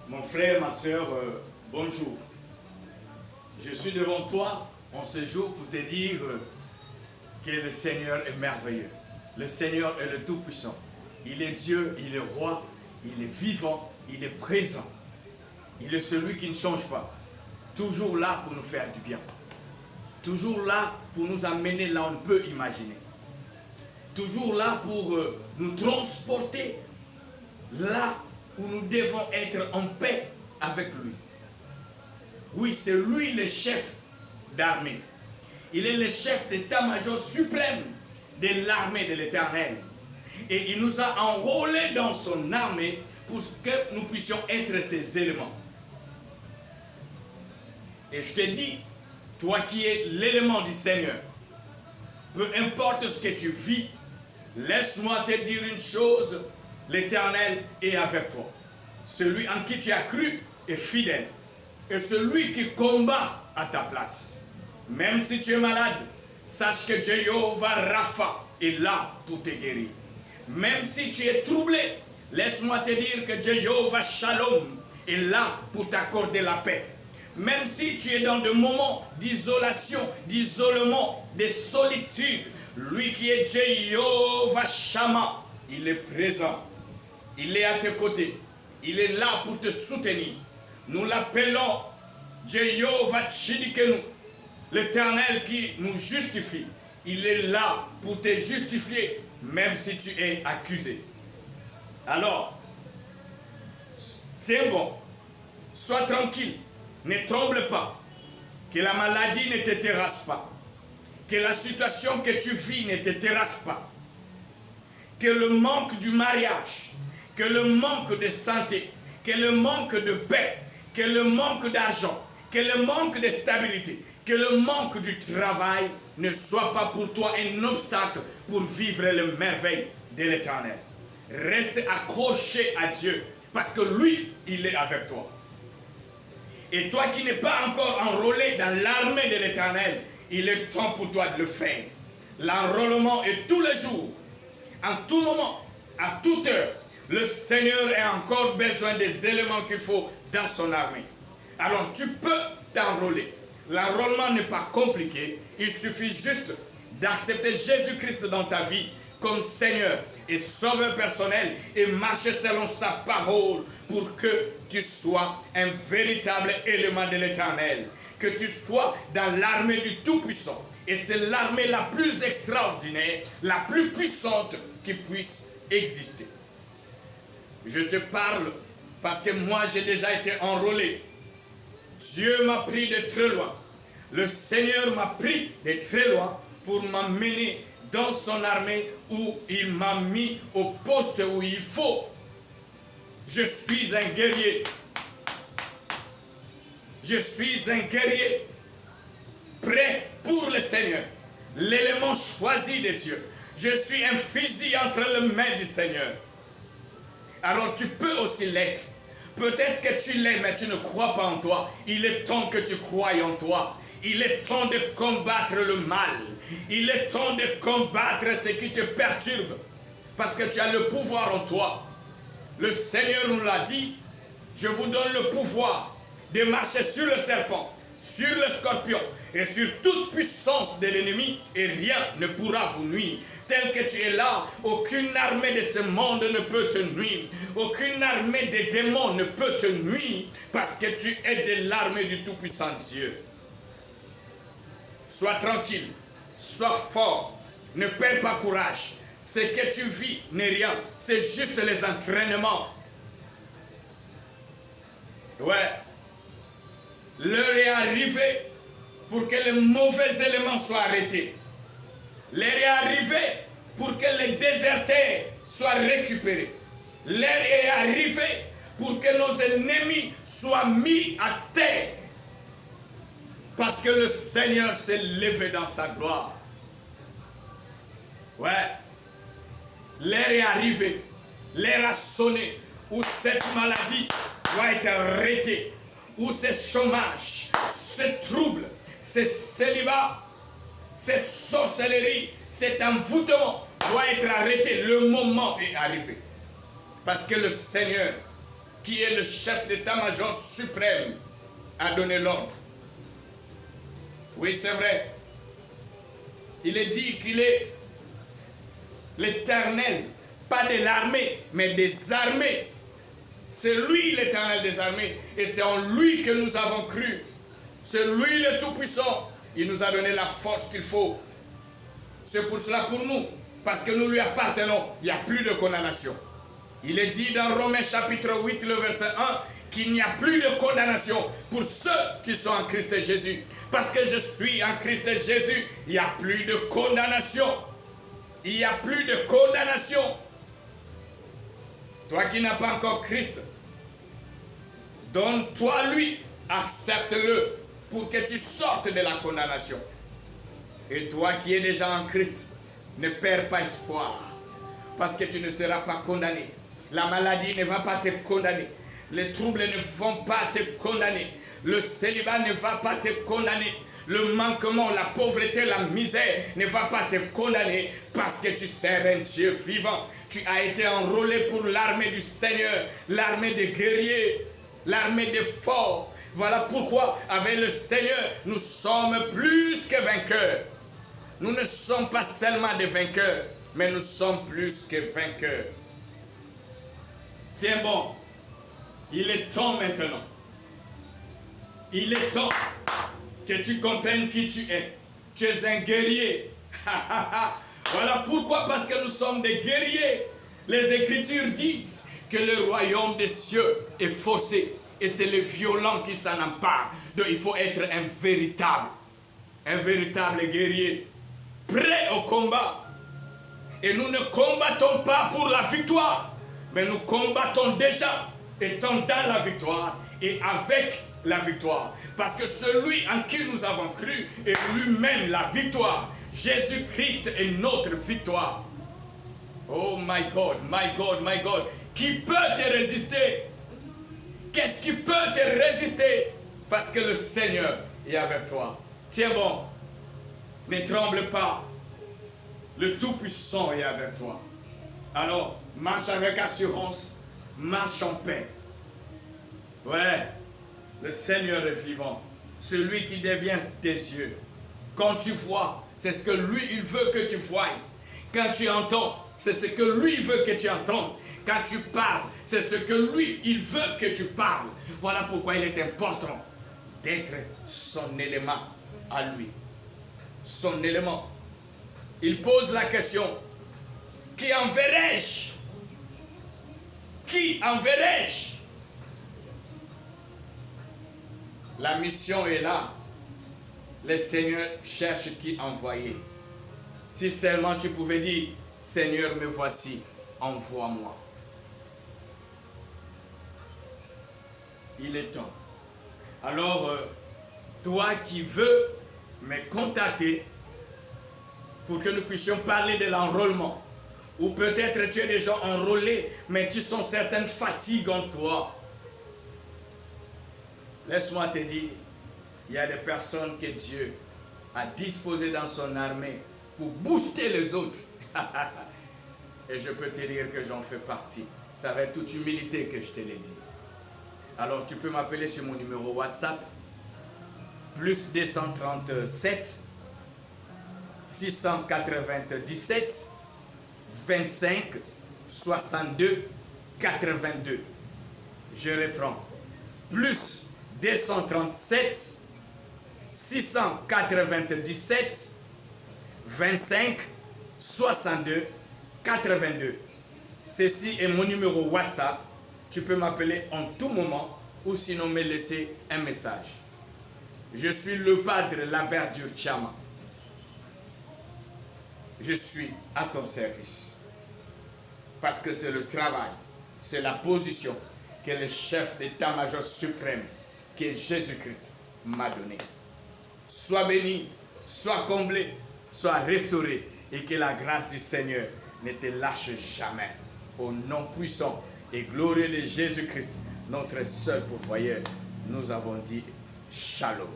Mon frère, ma soeur, bonjour. Je suis devant toi en ce jour pour te dire que le Seigneur est merveilleux. Le Seigneur est le Tout-Puissant. Il est Dieu, il est roi, il est vivant, il est présent. Il est celui qui ne change pas. Toujours là pour nous faire du bien. Toujours là pour nous amener là où on peut imaginer. Toujours là pour nous transporter là où nous devons être en paix avec lui. Oui, c'est lui le chef d'armée. Il est le chef d'état-major suprême de l'armée de l'Éternel. Et il nous a enrôlés dans son armée pour que nous puissions être ses éléments. Et je te dis, toi qui es l'élément du Seigneur, peu importe ce que tu vis, laisse-moi te dire une chose, l'Éternel est avec toi. Celui en qui tu as cru est fidèle. Et celui qui combat à ta place. Même si tu es malade, sache que Jéhovah Rapha est là pour te guérir. Même si tu es troublé, laisse-moi te dire que Jéhovah Shalom est là pour t'accorder la paix. Même si tu es dans des moments d'isolation, d'isolement, de solitude, lui qui est Jéhovah Shammah, il est présent. Il est à tes côtés. Il est là pour te soutenir. Nous l'appelons Jéhovah Tchidikenu, l'Éternel qui nous justifie. Il est là pour te justifier, même si tu es accusé. Alors, tiens bon, sois tranquille, ne tremble pas, que la maladie ne te terrasse pas, que la situation que tu vis ne te terrasse pas, que le manque du mariage, que le manque de santé, que le manque de paix, que le manque d'argent, que le manque de stabilité, que le manque du travail ne soit pas pour toi un obstacle pour vivre les merveilles de l'Éternel. Reste accroché à Dieu parce que lui, il est avec toi. Et toi qui n'es pas encore enrôlé dans l'armée de l'Éternel, il est temps pour toi de le faire. L'enrôlement est tous les jours, en tout moment, à toute heure. Le Seigneur a encore besoin des éléments qu'il faut dans son armée. Alors tu peux t'enrôler. L'enrôlement n'est pas compliqué. Il suffit juste d'accepter Jésus-Christ dans ta vie comme Seigneur et Sauveur personnel et marcher selon sa parole pour que tu sois un véritable élément de l'Éternel. Que tu sois dans l'armée du Tout-Puissant. Et c'est l'armée la plus extraordinaire, la plus puissante qui puisse exister. Je te parle parce que moi j'ai déjà été enrôlé. Dieu m'a pris de très loin. Le Seigneur m'a pris de très loin pour m'amener dans son armée où il m'a mis au poste où il faut. Je suis un guerrier. Je suis un guerrier prêt pour le Seigneur. L'élément choisi de Dieu. Je suis un fusil entre les mains du Seigneur. Alors tu peux aussi l'être. Peut-être que tu l'es, mais tu ne crois pas en toi. Il est temps que tu croies en toi. Il est temps de combattre le mal. Il est temps de combattre ce qui te perturbe. Parce que tu as le pouvoir en toi. Le Seigneur nous l'a dit. Je vous donne le pouvoir de marcher sur le serpent, sur le scorpion et sur toute puissance de l'ennemi. Et rien ne pourra vous nuire. Tel que tu es là, aucune armée de ce monde ne peut te nuire. Aucune armée de démons ne peut te nuire parce que tu es de l'armée du Tout-Puissant Dieu. Sois tranquille, sois fort, ne perds pas courage. Ce que tu vis n'est rien, c'est juste les entraînements. Ouais, l'heure est arrivée pour que les mauvais éléments soient arrêtés. L'heure est arrivée pour que les déserteurs soient récupérés. L'heure est arrivée pour que nos ennemis soient mis à terre. Parce que le Seigneur s'est levé dans sa gloire. Ouais. L'heure est arrivée. L'heure a sonné où cette maladie doit être arrêtée. Où ce chômage, ce trouble, ce célibat, cette sorcellerie, cet envoûtement doit être arrêté. Le moment est arrivé. Parce que le Seigneur qui est le chef d'état-major suprême, a donné l'ordre. Oui, c'est vrai. Il est dit qu'il est l'Éternel, pas de l'armée, mais des armées. C'est lui l'Éternel des armées, et c'est en lui que nous avons cru. C'est lui le Tout-Puissant. Il nous a donné la force qu'il faut. C'est pour cela, pour nous, parce que nous lui appartenons, il n'y a plus de condamnation. Il est dit dans Romains chapitre 8, le verset 1, qu'il n'y a plus de condamnation pour ceux qui sont en Christ Jésus. Parce que je suis en Christ Jésus, il n'y a plus de condamnation. Il n'y a plus de condamnation. Toi qui n'as pas encore Christ, donne-toi à lui, accepte-le pour que tu sortes de la condamnation. Et toi qui es déjà en Christ, ne perds pas espoir, parce que tu ne seras pas condamné. La maladie ne va pas te condamner. Les troubles ne vont pas te condamner. Le célibat ne va pas te condamner. Le manquement, la pauvreté, la misère ne va pas te condamner, parce que tu sers un Dieu vivant. Tu as été enrôlé pour l'armée du Seigneur, l'armée des guerriers, l'armée des forts. Voilà pourquoi, avec le Seigneur, nous sommes plus que vainqueurs. Nous ne sommes pas seulement des vainqueurs, mais nous sommes plus que vainqueurs. Tiens bon, il est temps maintenant. Il est temps que tu comprennes qui tu es. Tu es un guerrier. Voilà pourquoi, parce que nous sommes des guerriers. Les Écritures disent que le royaume des cieux est faussé. Et c'est le violent qui s'en empare. Donc il faut être un véritable guerrier, prêt au combat. Et nous ne combattons pas pour la victoire, mais nous combattons déjà, étant dans la victoire et avec la victoire. Parce que celui en qui nous avons cru est lui-même la victoire. Jésus-Christ est notre victoire. Oh my God, my God, my God. Qui peut te résister? Qu'est-ce qui peut te résister? Parce que le Seigneur est avec toi. Tiens bon, ne tremble pas. Le Tout-Puissant est avec toi. Alors, marche avec assurance, marche en paix. Ouais, le Seigneur est vivant. Celui qui devient tes yeux. Quand tu vois, c'est ce que lui, il veut que tu voies. Quand tu entends, c'est ce que lui veut que tu entendes. Quand tu parles, c'est ce que lui, il veut que tu parles. Voilà pourquoi il est important d'être son élément à lui. Son élément. Il pose la question, qui enverrai-je? Qui enverrai-je? La mission est là. Le Seigneur cherche qui envoyer. Si seulement tu pouvais dire, Seigneur, me voici, envoie-moi. Il est temps. Alors, toi qui veux me contacter pour que nous puissions parler de l'enrôlement, ou peut-être tu es déjà enrôlé, mais tu sens certaines fatigues en toi. Laisse-moi te dire, il y a des personnes que Dieu a disposées dans son armée pour booster les autres. Et je peux te dire que j'en fais partie. C'est avec toute humilité que je te l'ai dit. Alors tu peux m'appeler sur mon numéro WhatsApp, plus 237 697 25 62 82. Je reprends. Plus 237 697 25 62 82. Ceci est mon numéro WhatsApp. Tu peux m'appeler en tout moment ou sinon me laisser un message. Je suis le Padre Laverdure Tchama. Je suis à ton service. Parce que c'est le travail, c'est la position que le chef d'état-major suprême, que Jésus-Christ m'a donné. Sois béni, sois comblé, sois restauré et que la grâce du Seigneur ne te lâche jamais. Au nom puissant et glorieux de Jésus-Christ, notre seul pourvoyeur, nous avons dit Shalom.